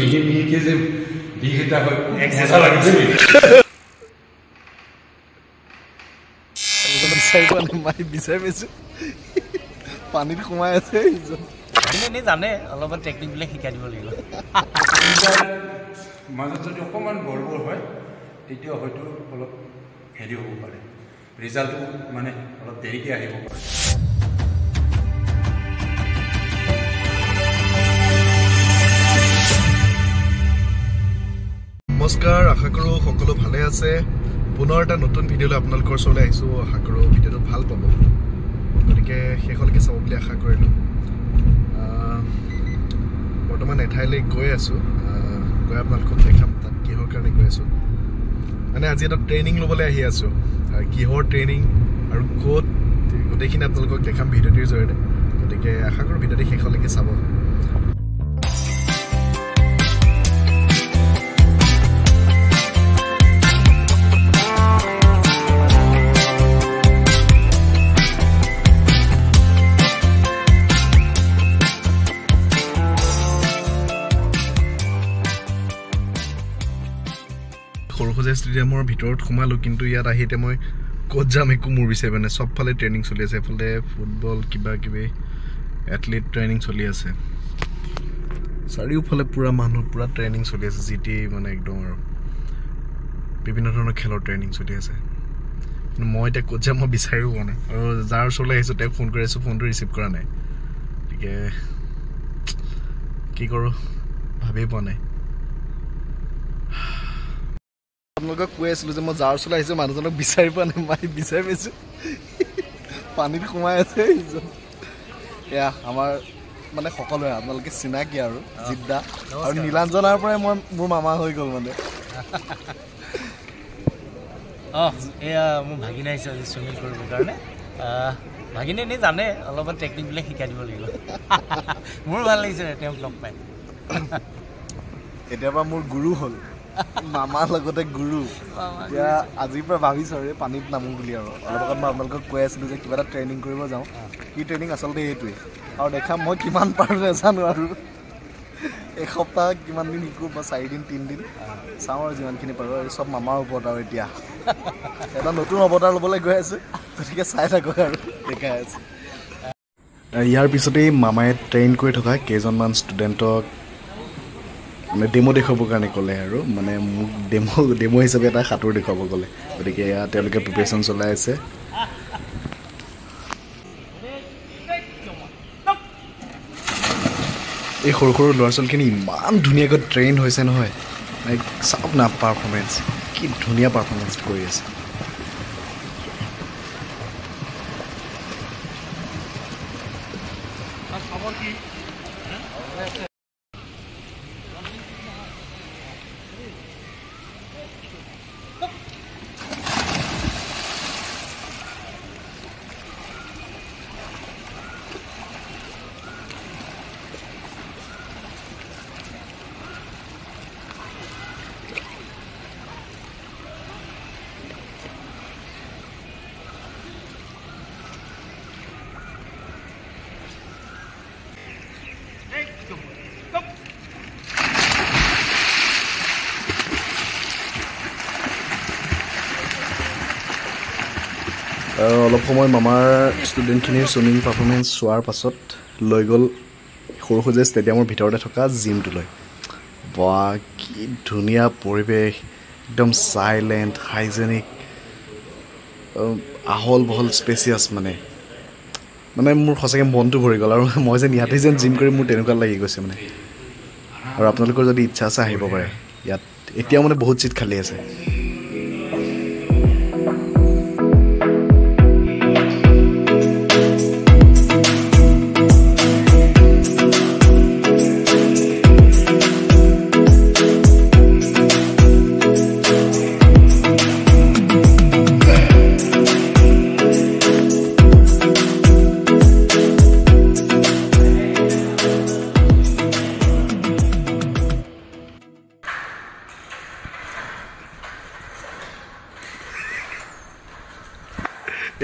মিহি মিহিকে যে বিষ এটা হয় মজা লাগিছে বিচাৰি পোৱা নাই মাই বিচাৰি পাইছো পানীত সোমাই আছে এনে জানে অলপমান টেকনিকবিলাক শিকাই দিব লাগিব মাজত যদি অকণমান গড়বড় হয় তেতিয়া হয়তো অলপ হেৰি হ'ব পাৰে ৰিজাল্টটো মানে অলপ দেৰিকৈ আহিব পাৰে নমস্কাৰ আশা কৰোঁ সকলো ভালে আছে পুনৰ এটা নতুন ভিডিঅ'লৈ আপোনালোকৰ ওচৰলৈ আহিছোঁ আশা কৰোঁ ভিডিঅ'টো ভাল পাব গতিকে শেষলৈকে চাব বুলি আশা কৰিলোঁ বৰ্তমান এঠাইলৈ গৈ আছোঁ গৈ আপোনালোকক দেখাম তাত কিহৰ কাৰণে গৈ আছোঁ মানে আজি এটা ট্ৰেইনিং ল'বলৈ আহি আছোঁ কিহৰ ট্ৰেইনিং আৰু ক'ত গোটেইখিনি আপোনালোকক দেখাম ভিডিঅ'টিৰ জৰিয়তে গতিকে আশা কৰোঁ ভিডিঅ'টি শেষলৈকে চাব সৰুসজাই ষ্টেডিয়ামৰ ভিতৰত সোমালোঁ কিন্তু ইয়াত আহিতে মই ক'ত যাম একো মোৰ বিচাৰি মানে চবফালে ট্ৰেইনিং চলি আছে এফালে ফুটবল কিবা কিবি এথলিট ট্ৰেইনিং চলি আছে চাৰিওফালে পূৰা মানুহ পূৰা ট্ৰেইনিং চলি আছে জিটি মানে একদম আৰু বিভিন্ন ধৰণৰ খেলৰ ট্ৰেইনিং চলি আছে কিন্তু মই এতিয়া ক'ত যাম মই বিচাৰিও পোৱা নাই আৰু যাৰ ওচৰলৈ আহিছোঁ তেওঁক ফোন কৰি আছোঁ ফোনটো ৰিচিভ কৰা নাই গতিকে কি কৰোঁ ভাবিয়ে পোৱা নাই আপোনালোকক কৈ আছিলোঁ যে মই যাৰ ওচৰলৈ আহিছোঁ মানুহজনক বিচাৰি পোৱা নাই মাই বিচাৰি পাইছোঁ পানীত সোমাই আছে এয়া আমাৰ মানে সকলোৱে আপোনালোকে চিনাকি আৰু জিদ্দা আৰু নীলাঞ্জনাৰ পৰাই মই মোৰ মামা হৈ গ'ল মানে এয়া মোৰ ভাগিনে আহিছে আজি চুইমিং কৰিবৰ কাৰণে ভাগিনে এনেই জানে অলপমান টেকনিকবিলাক শিকাই দিব লাগিব মোৰ ভাল লাগিছে তেওঁক লগ পাই এতিয়াৰ পৰা মোৰ গুৰু হ'ল মামাৰ লগতে গুৰু এতিয়া আজিৰ পৰা ভাবিছোঁ আৰু পানীত নামো বুলি আৰু অলপ আগত মই আপোনালোকক কৈ আছিলোঁ যে কিবা এটা ট্ৰেইনিং কৰিব যাওঁ কি ট্ৰেইনিং আচলতে এইটোৱে আৰু দেখা মই কিমান পাৰোঁ নাজানো আৰু এসপ্তাহ কিমান দিন শিকোঁ বা 4 দিন 3 দিন চাওঁ আৰু যিমানখিনি পাৰোঁ আৰু চব মামাৰ ওপৰত আৰু এতিয়া এটা নতুন অৱতাৰ ল'বলৈ গৈ আছোঁ গতিকে চাই থাকক আৰু দেখাই আছে ইয়াৰ পিছতেই মামাই ট্ৰেইন কৰি থকা কেইজনমান ষ্টুডেণ্টক মানে ডেমো দেখুৱাবৰ কাৰণে ক'লে আৰু মানে মোক ডেমো হিচাপে এটা সাঁতোৰ দেখুৱাব ক'লে গতিকে এয়া তেওঁলোকে প্ৰিপেৰেশ্যন চলাই আছে এই সৰু সৰু ল'ৰা ছোৱালীখিনি ইমান ধুনীয়াকৈ ট্ৰেইন হৈছে নহয় লাইক চাওক না পাৰফৰ্মেঞ্চ কি ধুনীয়া পাৰফৰ্মেঞ্চ কৰি আছে অলপ সময় মামাৰ ষ্টুডেণ্টখিনিৰ ছুইমিং পাৰফৰ্মেঞ্চ চোৱাৰ পাছত লৈ গ'ল সৰুসজাই ষ্টেডিয়ামৰ ভিতৰতে থকা জিমটোলৈ বা কি ধুনীয়া পৰিৱেশ একদম চাইলেণ্ট হাইজেনিক আহল বহল স্পেচিয়াছ মানে মোৰ সঁচাকৈ মনটো ভৰি গ'ল আৰু মই যেন ইয়াতে যেন জিম কৰি মোৰ তেনেকুৱা লাগি গৈছে মানে আৰু আপোনালোকৰ যদি ইচ্ছা আছে আহিব পাৰে ইয়াত এতিয়াও মানে বহুত চিট খালী আছে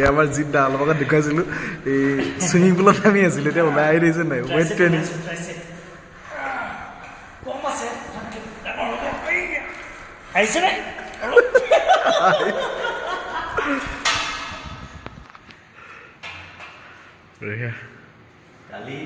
এই আমাৰ জিদ্দা অলপ আগত দেখুৱাইছিলোঁ এই চুইমিং পুলত নামি আছিলোঁ এতিয়া ওলাই আহি দিছে নাই ৱেট ট্ৰেইনিং আহিছেনে কালি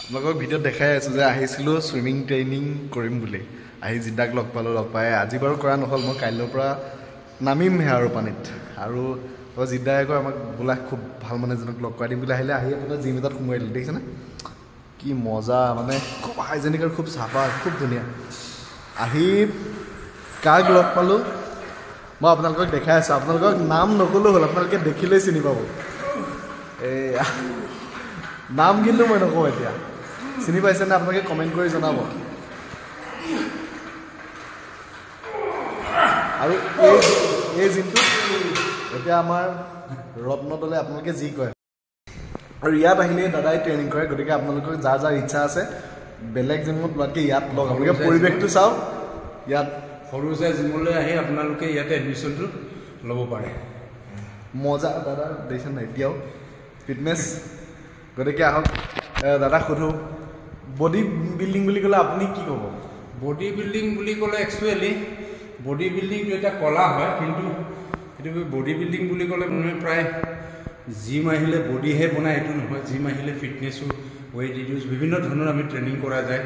আপোনালোকক ভিডিঅ'ত দেখাই আছোঁ যে আহিছিলোঁ ছুইমিং ট্ৰেইনিং কৰিম বুলি আহি জিদ্দাক লগ পালোঁ লগ পাই আজি বাৰু কৰা নহ'ল মই কাইলৈৰ পৰা নামিমহে আৰু পানীত আৰু জিদ্দাই আকৌ আমাক বোলা খুব ভাল মানুহজনক লগ কৰাই দিম বুলি আহিলে আহি আপোনাৰ জিম এটাত সোমোৱাই দিলে দেখিছেনে কি মজা মানে খুব হাইজেনিক আৰু খুব চাফা খুব ধুনীয়া আহি কাক লগ পালোঁ মই আপোনালোকক দেখাই আছোঁ আপোনালোকক নাম নক'লেও হ'ল আপোনালোকে দেখিলেই চিনি পাব এয়া নাম কিন্তু মই নকওঁ এতিয়া চিনি পাইছেনে আপোনালোকে কমেণ্ট কৰি জনাব আৰু এই জিমটো এতিয়া আমাৰ ৰত্নদলে আপোনালোকে যি কয় আৰু ইয়াত আহিলে দাদাই ট্ৰেইনিং কৰে গতিকে আপোনালোকৰ যাৰ যাৰ ইচ্ছা আছে বেলেগ জিমত লোৱাতকৈ ইয়াত লওক আপোনালোকে পৰিৱেশটো চাওক ইয়াত সৰু চাই জিমলৈ আহি আপোনালোকে ইয়াতে এডমিশ্যনটো ল'ব পাৰে মজা দাদা দেখিছে নাই এতিয়াও ফিটনেছ গতিকে আহক দাদা সোধোঁ বডি বিল্ডিং বুলি ক'লে আপুনি কি ক'ব বডি বিল্ডিং বুলি ক'লে একচুৱেলি বডি বিল্ডিংটো এটা কলা হয় কিন্তু সেইটো বডি বিল্ডিং বুলি ক'লে মানুহে প্ৰায় জিম আহিলে বডিহে বনায় এইটো নহয় জিম আহিলে ফিটনেছো ৱেইট ৰিডিউচ বিভিন্ন ধৰণৰ আমি ট্ৰেইনিং কৰা যায়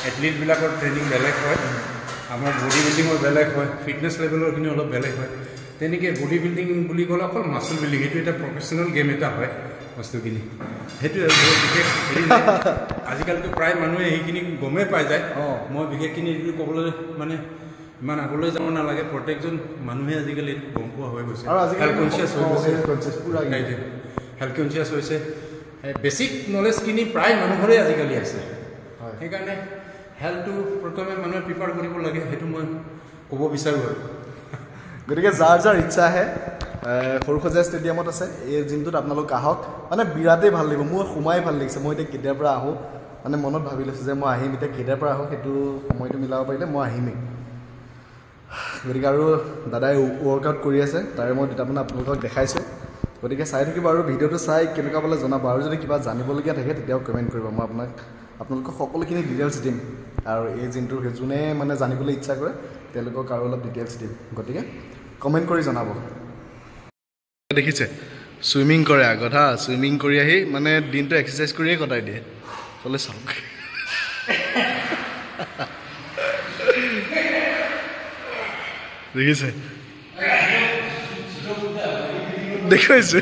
এথলিটবিলাকৰ ট্ৰেইনিং বেলেগ হয় আমাৰ বডি বিল্ডিঙৰ বেলেগ হয় ফিটনেছ লেভেলৰখিনি অলপ বেলেগ হয় তেনেকৈ বডি বিল্ডিং বুলি ক'লে অকল মাছল বিল্ডিং এইটো এটা প্ৰফেচনেল গেম এটা হয় বস্তুখিনি সেইটোৱে বিশেষ হেৰি নাই আজিকালিতো প্ৰায় মানুহে সেইখিনি গমেই পাই যায় মই বিশেষখিনি এইটো ক'বলৈ মানে ইমান আগলৈ যাব নালাগে প্ৰত্যেকজন মানুহে আজিকালি গম পোৱা হৈ গৈছে হেল্থ কনচিয়াছ হৈ গৈছে হেল্থ কনচিয়াছ হৈছে বেছিক নলেজখিনি প্ৰায় মানুহৰে আজিকালি আছে সেইকাৰণে হেল্থটো প্ৰথমে মানুহে প্ৰিফাৰ কৰিব লাগে সেইটো মই ক'ব বিচাৰোঁ আৰু গতিকে যাৰ যাৰ ইচ্ছা আহে সৰুসজাই ষ্টেডিয়ামত আছে এই জিমটোত আপোনালোক আহক মানে বিৰাটেই ভাল লাগিব মোৰ সোমাই ভাল লাগিছে মই এতিয়া কেতিয়াৰ পৰা আহোঁ মানে মনত ভাবি লৈছোঁ যে মই আহিম এতিয়া কেতিয়াৰ পৰা আহোঁ সেইটো সময়টো মিলাব পাৰিলে মই আহিমেই গতিকে আৰু দাদাই ৱৰ্কআউট কৰি আছে তাৰে মই দুটামান আপোনালোকক দেখাইছোঁ গতিকে চাই থাকিব আৰু ভিডিঅ'টো চাই কেনেকুৱা পালে জনাব আৰু যদি কিবা জানিবলগীয়া থাকে তেতিয়াও কমেণ্ট কৰিব মই আপোনালোকক সকলোখিনি ডিটেইলছ দিম আৰু এই জিমটোৰ যোনে মানে জানিবলৈ ইচ্ছা কৰে তেওঁলোকক আৰু অলপ ডিটেইলছ দিম গতিকে কমেণ্ট কৰি জনাব দেখিছে ছুইমিং কৰে আগত হা ছুইমিং কৰি আহি মানে দিনটো এক্সাৰচাইজ কৰিয়ে কটাই দিয়ে চলে চাওক দেখিছে দেখাইছোঁ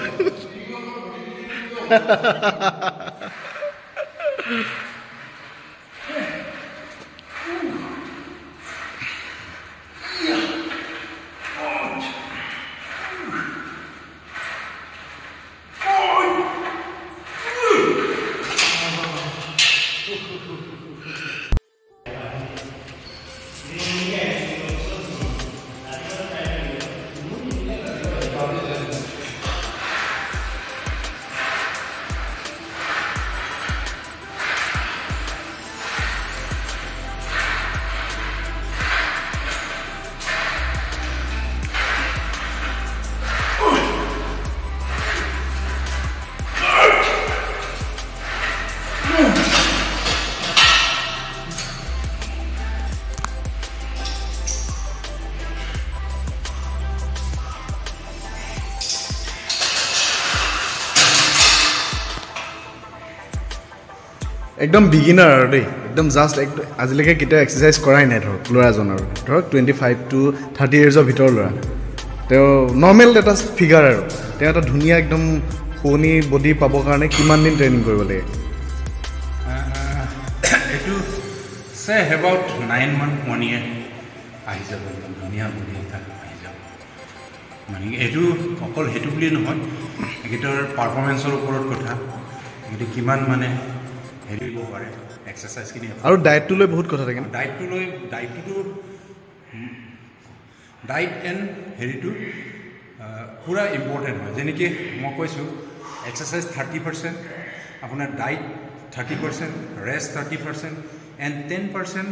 একদম বিগিনাৰ আৰু দেই একদম জাষ্ট আজিলৈকে কেতিয়াও এক্সাৰচাইজ কৰাই নাই ধৰক ল'ৰাজনৰ ধৰক 25 to 30 ইয়াৰ্ছৰ ভিতৰৰ ল'ৰা তেওঁ নৰ্মেল এটা ফিগাৰ আৰু তেওঁ এটা ধুনীয়া একদম শুৱনি বডি পাবৰ কাৰণে কিমান দিন ট্ৰেইনিং কৰিব লাগে এইটো চে এবাউট 9 months 1 year আহি যাব একদম ধুনীয়া বডি এটা আহি যাব মানে এইটো অকল সেইটো বুলি নহয় এইটোৰ পাৰফৰ্মেঞ্চৰ ওপৰত কথা এইটো কিমান মানে হেৰি হ'ব পাৰে এক্সাৰচাইজখিনি আৰু ডায়েটটো লৈ বহুত কথা থাকে ডায়েট এণ্ড হেৰিটো পুৰা ইম্পৰ্টেণ্ট হয় যেনেকৈ মই কৈছোঁ এক্সাৰচাইজ 30% আপোনাৰ ডায়েট 30% ৰেষ্ট 30% এণ্ড 10%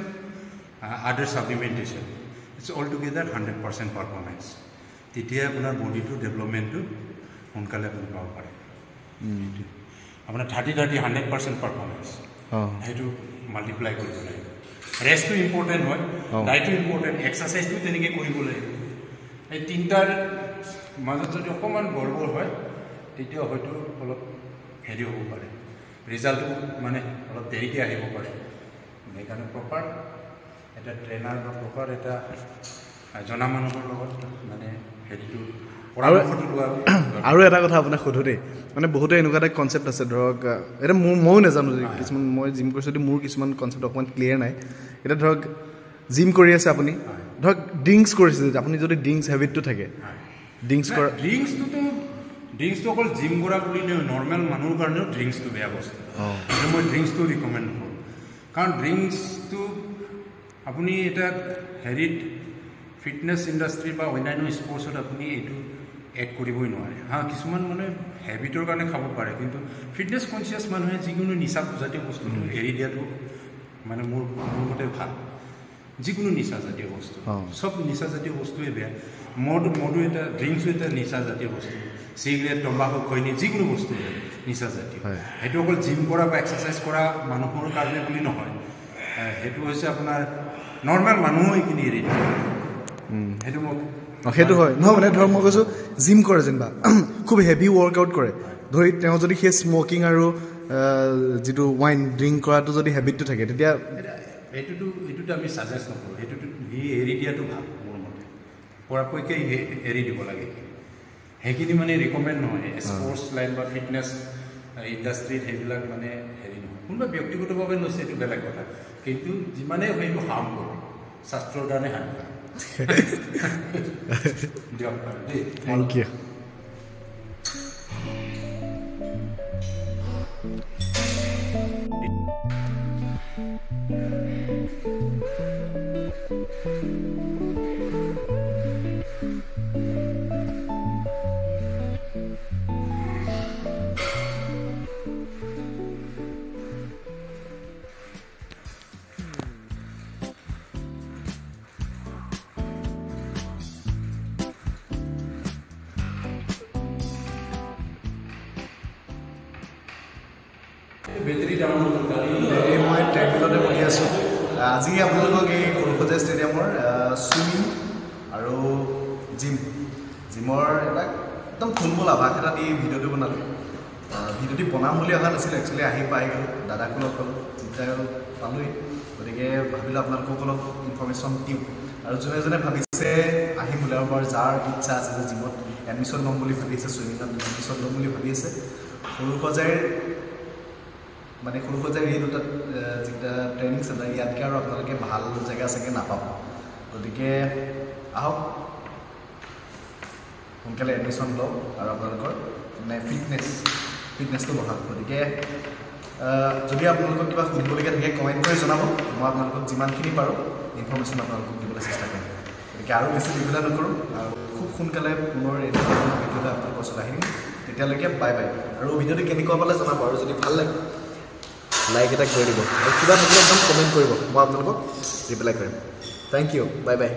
আদাৰ ছাপ্লিমেণ্টেশ্যন ইটছ অল টুগেদাৰ 100% পাৰফৰ্মেঞ্চ তেতিয়া আপোনাৰ বডিটো ডেভেলপমেণ্টটো সোনকালে আপুনি পাব পাৰে আপোনাৰ 30-100% পাৰফৰ্মেঞ্চ সেইটো মাল্টিপ্লাই কৰিব লাগিব ৰেষ্টটো ইম্পৰ্টেণ্ট হয় ডায়েটটো ইম্পৰ্টেণ্ট এক্সাৰচাইজটো তেনেকৈ কৰিব লাগিব এই তিনিটাৰ মাজত যদি অকণমান গড়বড় হয় তেতিয়া হয়তো অলপ হেৰি হ'ব পাৰে ৰিজাল্টটো মানে অলপ দেৰিকৈ আহিব পাৰে সেইকাৰণে প্ৰপাৰ এটা ট্ৰেইনাৰ বা প্ৰপাৰ এটা জনা মানুহৰ লগত মানে হেৰিটো পৰামৰ্শটো লোৱা আৰু এটা কথা আপোনাক সোধো দেই মানে বহুতে এনেকুৱা এটা কনচেপ্ট আছে ধৰক এটা ময়ো নাজানো যদি কিছুমান মই জিম কৰিছোঁ যদি মোৰ কিছুমান কনচেপ্ট অকণমান ক্লিয়াৰ নাই এতিয়া ধৰক জিম কৰি আছে আপুনি ধৰক ড্ৰিংকছ কৰিছে যদি আপুনি যদি ড্ৰিংকছ হেবিটটো থাকে ড্ৰিংকছটো অকল জিম কৰা বুলি নৰ্মেল মানুহৰ কাৰণেও ড্ৰিংকছটো বেয়া বস্তু মই ড্ৰিংকছটো ৰিকমেণ্ড কৰোঁ কাৰণ ড্ৰিংকছটো আপুনি এটা হেৰিত ফিটনেছ ইণ্ডাষ্ট্ৰী বা অন্যান্য স্পৰ্টছত আপুনি এইটো এড কৰিবই নোৱাৰে কিছুমান মানুহে হেবিটৰ কাৰণে খাব পাৰে কিন্তু ফিটনেছ কনচিয়াছ মানুহে যিকোনো নিচা জাতীয় বস্তুটো এৰি দিয়াটো মানে মোৰ মতে ভাল যিকোনো নিচা জাতীয় বস্তু চব নিচা জাতীয় বস্তুৱে বেয়া মদো এটা ড্ৰিংকছো এটা নিচা জাতীয় বস্তু চিগাৰেট তম্বাকু খৈনী যিকোনো বস্তু নিচা জাতীয় সেইটো অকল জিম কৰা বা এক্সাৰচাইজ কৰা মানুহৰ কাৰণে বুলি নহয় সেইটো হৈছে আপোনাৰ নৰ্মেল মানুহো এইখিনি এৰি দিয়ে সেইটো মোক সেইটো হয় নহয় মানে ধৰক মই কৈছোঁ জিম কৰে যেনিবা খুব হেভি ৱৰ্কআউট কৰে ধৰি তেওঁ যদি সেই স্মকিং আৰু যিটো ৱাইন ড্ৰিংক কৰাটো যদি হেবিটটো থাকে তেতিয়া এইটোতো আমি ছাজেষ্ট নকৰোঁ সেইটোতো সি এৰি দিয়াটো ভাল মোৰ মতে পৰাপক্ষে এৰি দিব লাগে সেইখিনি মানে ৰিকমেণ্ড নহয় স্পৰ্টছ লাইন বা ফিটনেছ ইণ্ডাষ্ট্ৰীত সেইবিলাক মানে হেৰি নহয় কোনোবা ব্যক্তিগতভাৱে লৈছে এইটো বেলেগ কথা কিন্তু যিমানেই সেইটো হাৰ্ম কৰে স্বাস্থ্যৰ কাৰণে হানিকাৰক দিয়ক দেই থেংক ইউ মই ট্ৰেভিলতে বহি আছোঁ আজি আপোনালোকক এই সৰুসজাই ষ্টেডিয়ামৰ চুইমিং আৰু জিমৰ এটা একদম থুলমূল আভাস এটা দি ভিডিঅ'টো বনালোঁ ভিডিঅ'টো বনাম বুলি অহা নাছিলে একচুৱেলি আহি পাই গ'লোঁ দাদাকো লগ পালোঁ চিন্তা পালোঁৱেই গতিকে ভাবিলোঁ আপোনালোকক অলপ ইনফৰ্মেশ্যন দিওঁ আৰু যোনে যোনে ভাবিছে আহিম বুলি আৰু যাৰ ইচ্ছা আছে যে জিমত এডমিশ্যন ল'ম বুলি ভাবি আছে চুইমিঙত এডমিশ্যন ল'ম বুলি ভাবি আছে সৰুসজাইৰ এই দুটা যিকেইটা ট্ৰেইনিং চেণ্টাৰ ইয়াতকৈ আৰু আপোনালোকে ভাল জেগা চাগে নাপাব গতিকে আহক সোনকালে এডমিশ্যন লওক আৰু আপোনালোকৰ মানে ফিটনেছটো বঢ়াওক গতিকে যদি আপোনালোকক কিবা সুধিবলগীয়া থাকে কমেণ্ট কৰি জনাব মই আপোনালোকক যিমানখিনি পাৰোঁ ইনফৰ্মেশ্যন আপোনালোকক দিবলৈ চেষ্টা কৰিম গতিকে আৰু বেছি দীঘলীয়া নকৰোঁ আৰু খুব সোনকালে পুনৰ এই ভিডিঅ'টো আপোনালোকৰ ওচৰত আহিম তেতিয়ালৈকে বাই বাই আৰু ভিডিঅ'টো কেনেকুৱা পালে জনাব আৰু যদি ভাল লাগে লাইক এটা কৰি দিব আৰু কিবা থাকিলে একদম কমেণ্ট কৰিব মই আপোনালোকক ৰিপ্লাই কৰিম থেংক ইউ বাই বাই